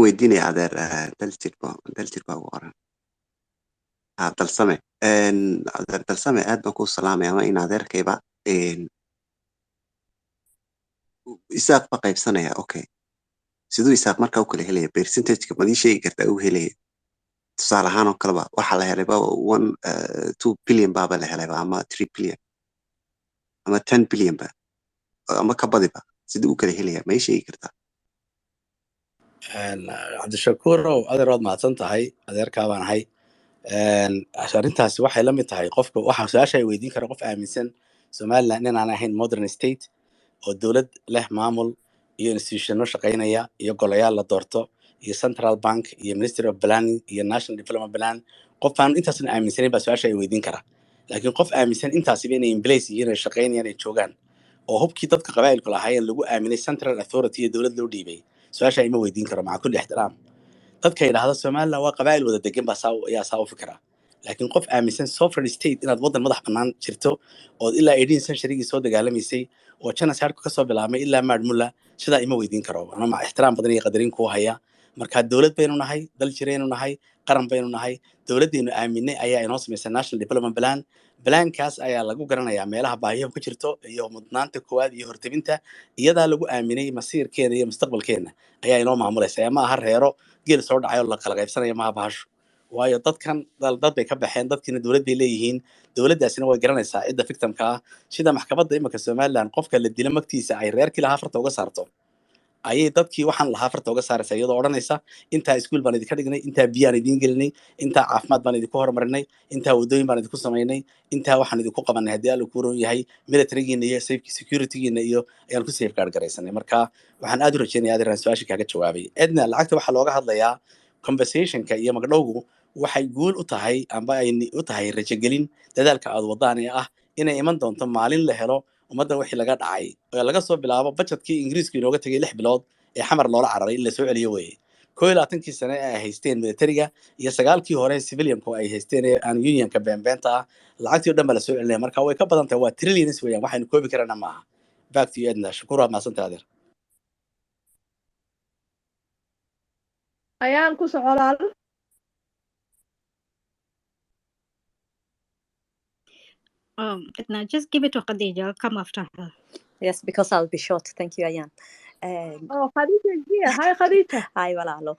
weydiinaya adeer daljir baa ugu qoran dalsame adeer dalsame aad baan kuu salaamaya ama in adeerkayba isaaq ba qaybsanaya okay siduu isaaq markaa u kala helaya percentageka madii sheegi kartaa u helaya tusaale ahaan oo kaleba waxaa la helayba 2 billion baaba la helayba ama 3 billion ama 10 billion ba ama ka badiba siduu u kala helaya ma ii sheegi kartaa cabdishakuurow adeer waad mahadsan tahay adeerkaa baan ahay arrintaasi waxay la mid tahay qofka waxa su-aasha ay weydiin kara qof aaminsan somaliland inaan ahayn modern state oo dowlad leh maamul iyo institutionno shaqaynaya iyo golayaal la doorto iyo central bank iyo ministry of planning iyo national development plan qof aan intaasna aaminsanayn baa su-aasha ay weydiin kara laakiin qof aaminsan intaasiba inay inplace yihiin ay shaqaynayaan ay joogaan oo hubkii dadka qabaa'ilku lahaayeen lagu aaminay central authority iyo dowlad loo dhiibay su-aasha ima weydiin karo maca kulli ixtiraam dadka yidhaahda somaliland waa qabaa'il wada degan baa ayaa saa u fikira laakiin qof aaminsan sovereign state inaad waddan madax bannaan jirto ood ilaa 18 centurygii soo dagaalamaysay oo genocide kasoo bilaabmay ilaa maadmulla sidaa ima weydiin karo ama ixtiraam badan iyo qadarin kuu haya marka dowlad baynu nahay dal jiraynu nahay qaran baynu nahay dowladdeenu aaminay ayaa inoo samaysay national development plan balaankaas ayaa lagu garanayaa meelaha baahiyahu ka jirto iyo mudnaanta koowaad iyo hortebinta iyadaa lagu aaminay masiirkeena iyo mustaqbalkeena ayaa inoo maamulaysa ma aha reero geel soo dhacay oo la kala qaybsanaya maaha bahasho waayo dadkan dad bay ka baxeen dadkiina dowlad bay leeyihiin dowladdaasina way garanaysaa cidda victimka ah sida maxkamadda iminka somaliland qofka la dila magtiisa ay reerkii lahaa farta uga saarto ayay dadkii waxaan lahaa farta uga saaraysa iyadoo odhanaysa intaa iskuul baan idinka dhignay intaa biyaan idiin gelinay intaa caafimaad baan idinku horumarinay intaa waddooyin baan idinku samaynay intaa waxaan idinku qabanay haddii alla kuu roon yahay militarigiina iyo securitygiina iyo ayaan ku safeguard garaysanay marka waxaan aad u rajeynaya adeeraan su-aasha kaaga jawaabay edna lacagta waxaa looga hadlayaa compensationka iyo magdhowgu waxay guul u tahay amba ay u tahay rajagelin dadaalka aad wadaan ee ah inay iman doonto maalin la helo ummadda wixii laga dhacay oo laga soo bilaabo budgetkii ingiriisku inooga tegay 6 bilood ee xamar loola cararay in la soo celiyo weeye 21 sane ay haysteen militariga iyo 9kii hore civilianku ay haysteen ee aan unionka beenbeenta ah lacagtii oo dhan baa la soo celinaya marka way ka badan tahay waa trillions weeyaan waxaynu koobi karana maaha back to you Edna shukura maasanta adeer ayaan ku socolaal Edna, just give it to Khadija. I'll come after her. Yes, because I'll be short. Thank you, Ayan. Khadija here. Hi, Khadija. Hi, walaalo.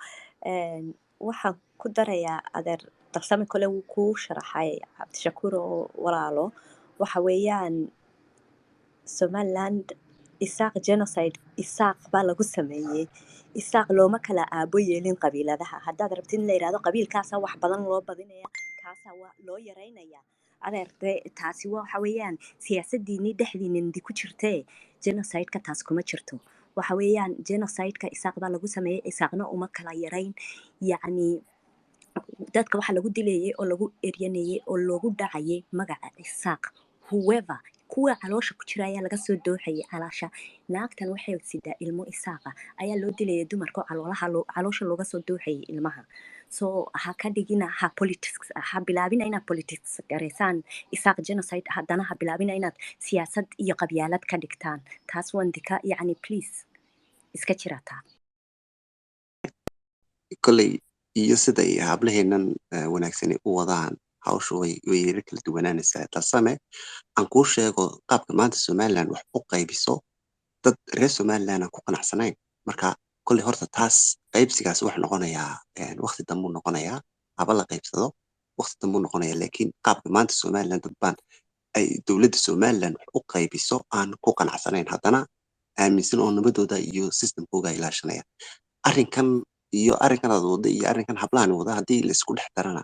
Waxaan ku darayaa adeer darsami kale wuu ku sharaxay Cabdishakuur oo walaalo waxa weeyaan Somaliland isaaq genocide isaaq baa lagu sameeyay isaaq looma kala aabo yeelin qabiiladaha haddaad rabtid in la yiraahdo qabiilkaasa wax badan loo badinaya kaasa waa loo yareynaya adeerte taasi waxa weeyaan siyaasaddiini dhexdiinindi ku jirtee genocide-ka taas kuma jirto waxa weeyaan genocide-ka isaaq baa lagu sameeyay isaaqna uma kala yareyn yacni dadka waxa lagu dilayay oo lagu eryanayay oo loogu dhacayay magaca isaaq whoever kuwa caloosha ku jira ayaa laga soo dooxayay calaasha naagtan waxay sidaa ilmo isaaqa ayaa loo dilayay dumarka caloosha looga soo dooxayay ilmaha so ha ka dhigina ha politics ha bilaabina inaad politics gareysaan isaaq genocide haddana ha bilaabina inaad siyaasad iyo qabyaalad ka dhigtaan taas wandika yacni please iska jirataa kolley iyo sida ay hablaheennan wanaagsani u wadaan hawshu way yara kala duwanaanaysaa talsame aan kuu sheego qaabka maanta somaliland wax u qaybiso dad reer somaliland aan ku qanacsanayn marka kolley horta taas qaybsigaas wax noqonayaa waqti dambuu noqonayaa haba la qaybsado waqti dambuu noqonayaa laakiin qaabka maanta somaliland dad baan ay dowladda somaliland wax u qaybiso aan ku qanacsanayn haddana aaminsan oo nabadooda iyo systemkooga ilaashanaya arrinkan aad wada iyo arrinkan hablahan wada haddii la isku dhex darana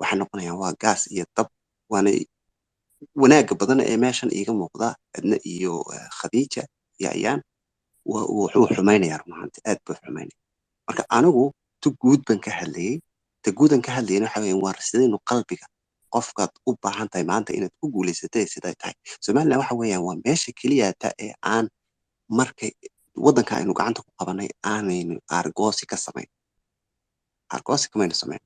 waxay noqonayaan waa gaas iyo dab waana wanaagga badan ee meeshan iiga muuqda Edna iyo Khadija iyo Ayaan wuxuu xumaynayaa run ahaantii aad buu xumaynaya marka anigu tu guud baan ka hadlayna waxa weeyaan waa sidaynu qalbiga qofkaad u baahan tahay maanta inaad ku guulaysatay siday tahay somaliland waxa weeyaan waa meesha keliyata ee aan markay waddanka aynu gacanta ku qabanay aanaynu argoosi ka samayn argoosi kamaynu samayn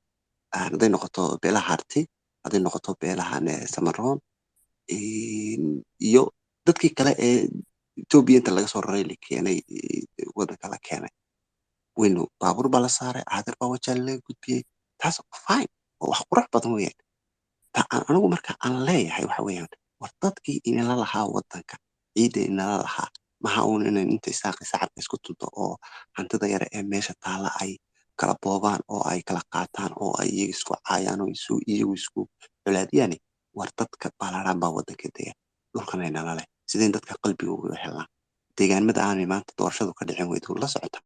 hadday noqoto beelaha harti hadday noqoto beelahan samaroon iyo dadkii kale ee Ethiopia inta laga soo raray la keenay waddanka la keenay waynu baabuur baa la saaray caadar baa wajaa laga gudbiyey taas fine oo wax qurux badan weeyaan anigu marka aan leeyahay waxa weeyaan war dadkii inala lahaa wadanka ciidda inala lahaa maha uun inan inta isaaqi sacarka isku tunto oo hantida yare ee meesha taala ay kala boobaan oo ay kala qaataan oo ay iyaga isku caayaan oo iyagu isku colaadiyaan war dadka baalaaraan baa wadanka dega dhulkan inala leh sideen dadka qalbiga ugu helaan deegaanada aanay maanta doorashadu ka dhicin weydu la socota